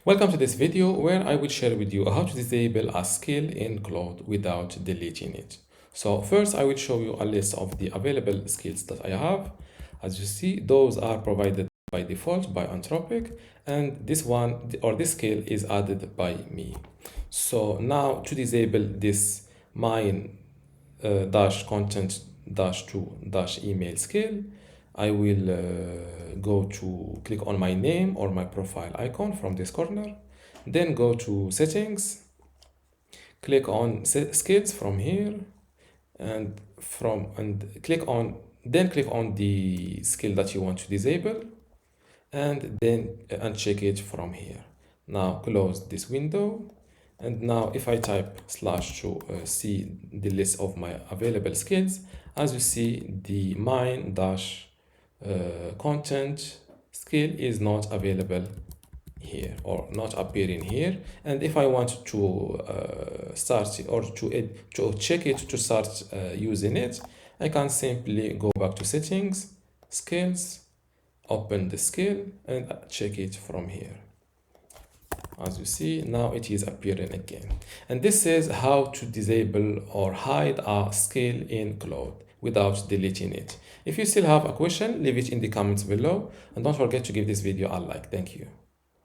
Welcome to this video where I will share with you how to disable a skill in Claude without deleting it. So first I will show you a list of the available skills that I have. As you see, those are provided by default by Anthropic, and this one or this skill is added by me. So now to disable this mine dash content dash to dash email skill, I will go to click on my name or my profile icon from this corner, then go to settings, click on skills from here, and click on the skill that you want to disable, and then uncheck it from here. Now close this window, and now if I type slash to see the list of my available skills, as you see, the mine dash content skill is not available here or not appearing here. And if I want to start or to check it to start using it, I can simply go back to settings, skills, open the skill, and check it from here. As you see, now it is appearing again. And this is how to disable or hide a skill in Claude without deleting it. If you still have a question, leave it in the comments below, and don't forget to give this video a like. Thank you.